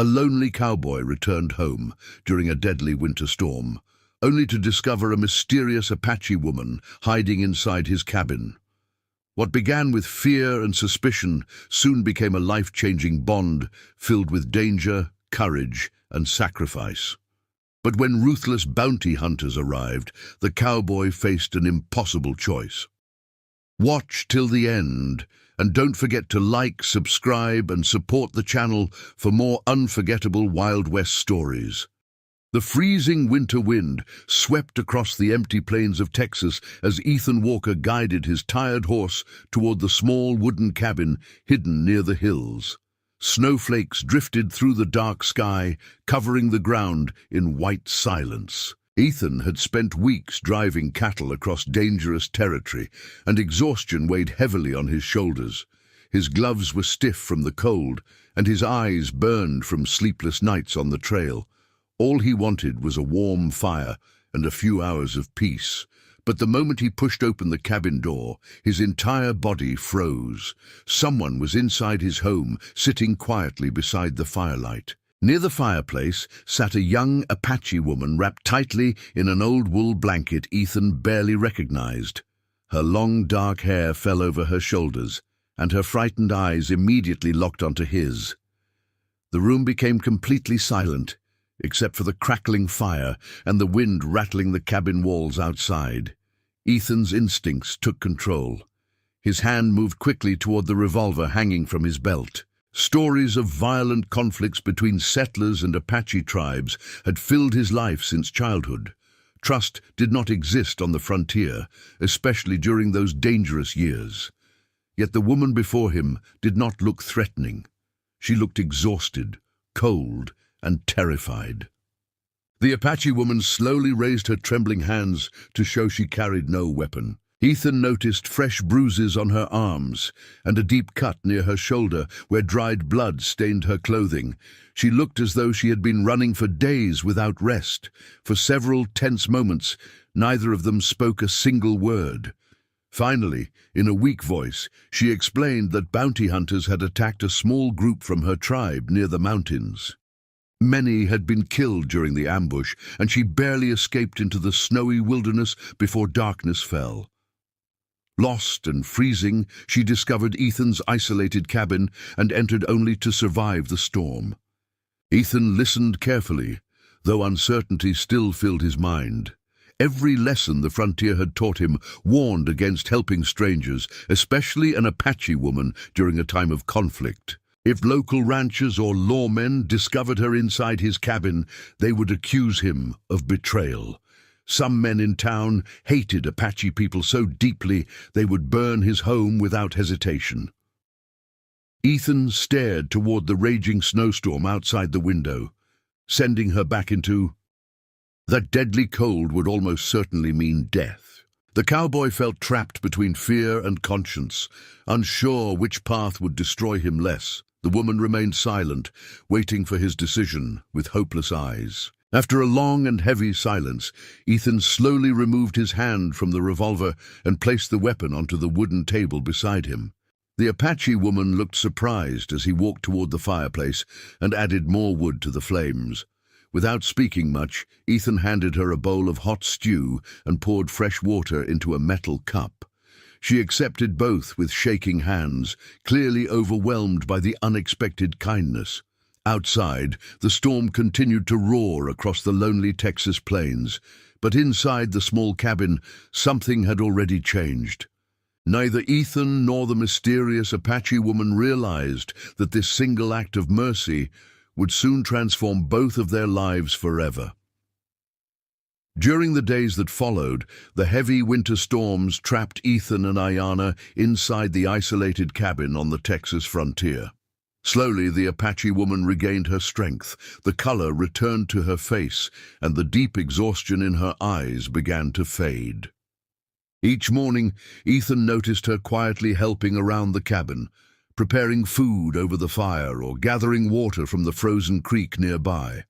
A lonely cowboy returned home during a deadly winter storm, only to discover a mysterious Apache woman hiding inside his cabin. What began with fear and suspicion soon became a life-changing bond filled with danger, courage, and sacrifice. But when ruthless bounty hunters arrived, the cowboy faced an impossible choice. Watch till the end, and don't forget to like, subscribe, and support the channel for more unforgettable Wild West stories. The freezing winter wind swept across the empty plains of Texas as Ethan Walker guided his tired horse toward the small wooden cabin hidden near the hills. Snowflakes drifted through the dark sky, covering the ground in white silence. Ethan had spent weeks driving cattle across dangerous territory, and exhaustion weighed heavily on his shoulders. His gloves were stiff from the cold, and his eyes burned from sleepless nights on the trail. All he wanted was a warm fire and a few hours of peace. But the moment he pushed open the cabin door, his entire body froze. Someone was inside his home, sitting quietly beside the firelight. Near the fireplace sat a young Apache woman wrapped tightly in an old wool blanket Ethan barely recognized. Her long dark hair fell over her shoulders, and her frightened eyes immediately locked onto his. The room became completely silent, except for the crackling fire and the wind rattling the cabin walls outside. Ethan's instincts took control. His hand moved quickly toward the revolver hanging from his belt. Stories of violent conflicts between settlers and Apache tribes had filled his life since childhood. Trust did not exist on the frontier, especially during those dangerous years. Yet the woman before him did not look threatening. She looked exhausted, cold, and terrified. The Apache woman slowly raised her trembling hands to show she carried no weapon. Ethan noticed fresh bruises on her arms and a deep cut near her shoulder where dried blood stained her clothing. She looked as though she had been running for days without rest. For several tense moments, neither of them spoke a single word. Finally, in a weak voice, she explained that bounty hunters had attacked a small group from her tribe near the mountains. Many had been killed during the ambush, and she barely escaped into the snowy wilderness before darkness fell. Lost and freezing, she discovered Ethan's isolated cabin and entered only to survive the storm. Ethan listened carefully, though uncertainty still filled his mind. Every lesson the frontier had taught him warned against helping strangers, especially an Apache woman during a time of conflict. If local ranchers or lawmen discovered her inside his cabin, they would accuse him of betrayal. Some men in town hated Apache people so deeply they would burn his home without hesitation. Ethan stared toward the raging snowstorm outside the window, sending her back into... That deadly cold would almost certainly mean death. The cowboy felt trapped between fear and conscience, unsure which path would destroy him less. The woman remained silent, waiting for his decision with hopeless eyes. After a long and heavy silence, Ethan slowly removed his hand from the revolver and placed the weapon onto the wooden table beside him. The Apache woman looked surprised as he walked toward the fireplace and added more wood to the flames. Without speaking much, Ethan handed her a bowl of hot stew and poured fresh water into a metal cup. She accepted both with shaking hands, clearly overwhelmed by the unexpected kindness. Outside, the storm continued to roar across the lonely Texas plains, but inside the small cabin, something had already changed. Neither Ethan nor the mysterious Apache woman realized that this single act of mercy would soon transform both of their lives forever. During the days that followed, the heavy winter storms trapped Ethan and Ayanna inside the isolated cabin on the Texas frontier. Slowly, the Apache woman regained her strength, the color returned to her face, and the deep exhaustion in her eyes began to fade. Each morning, Ethan noticed her quietly helping around the cabin, preparing food over the fire or gathering water from the frozen creek nearby.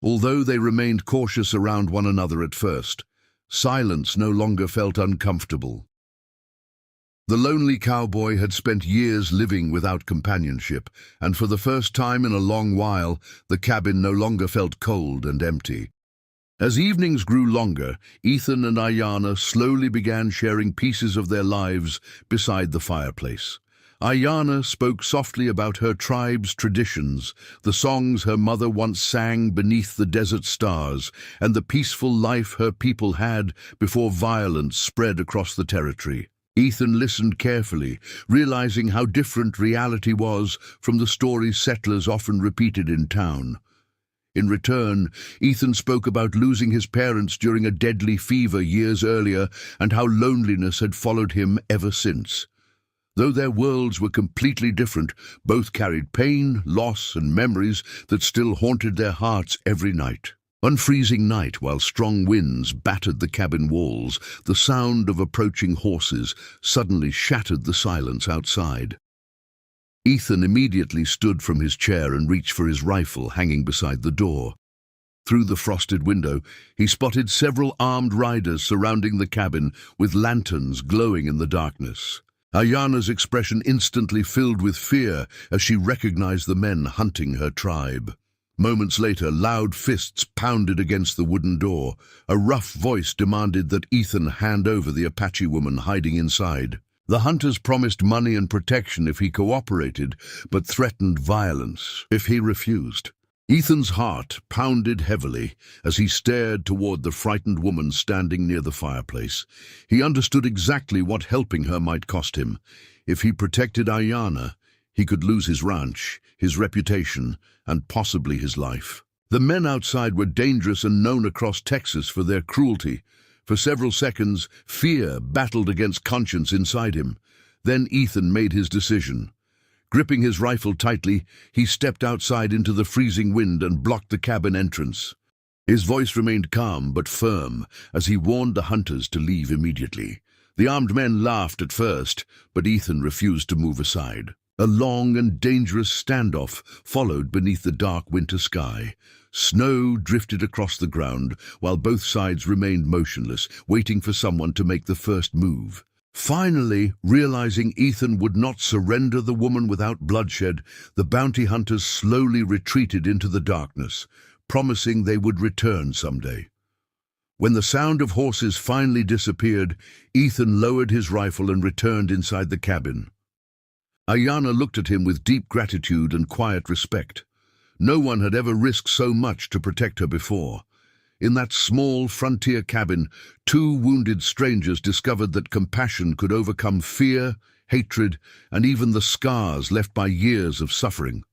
Although they remained cautious around one another at first, silence no longer felt uncomfortable. The lonely cowboy had spent years living without companionship, and for the first time in a long while, the cabin no longer felt cold and empty. As evenings grew longer, Ethan and Ayanna slowly began sharing pieces of their lives beside the fireplace. Ayanna spoke softly about her tribe's traditions, the songs her mother once sang beneath the desert stars, and the peaceful life her people had before violence spread across the territory. Ethan listened carefully, realizing how different reality was from the stories settlers often repeated in town. In return, Ethan spoke about losing his parents during a deadly fever years earlier and how loneliness had followed him ever since. Though their worlds were completely different, both carried pain, loss, and memories that still haunted their hearts every night. One freezing night, while strong winds battered the cabin walls, the sound of approaching horses suddenly shattered the silence outside. Ethan immediately stood from his chair and reached for his rifle hanging beside the door. Through the frosted window, he spotted several armed riders surrounding the cabin with lanterns glowing in the darkness. Ayanna's expression instantly filled with fear as she recognized the men hunting her tribe. Moments later, loud fists pounded against the wooden door. A rough voice demanded that Ethan hand over the Apache woman hiding inside. The hunters promised money and protection if he cooperated, but threatened violence if he refused. Ethan's heart pounded heavily as he stared toward the frightened woman standing near the fireplace. He understood exactly what helping her might cost him. If he protected Ayanna, he could lose his ranch, his reputation, and possibly his life. The men outside were dangerous and known across Texas for their cruelty. For several seconds, fear battled against conscience inside him. Then Ethan made his decision. Gripping his rifle tightly, he stepped outside into the freezing wind and blocked the cabin entrance. His voice remained calm but firm as he warned the hunters to leave immediately. The armed men laughed at first, but Ethan refused to move aside. A long and dangerous standoff followed beneath the dark winter sky. Snow drifted across the ground while both sides remained motionless, waiting for someone to make the first move. Finally, realizing Ethan would not surrender the woman without bloodshed, the bounty hunters slowly retreated into the darkness, promising they would return someday. When the sound of horses finally disappeared, Ethan lowered his rifle and returned inside the cabin. Ayanna looked at him with deep gratitude and quiet respect. No one had ever risked so much to protect her before. In that small frontier cabin, two wounded strangers discovered that compassion could overcome fear, hatred, and even the scars left by years of suffering.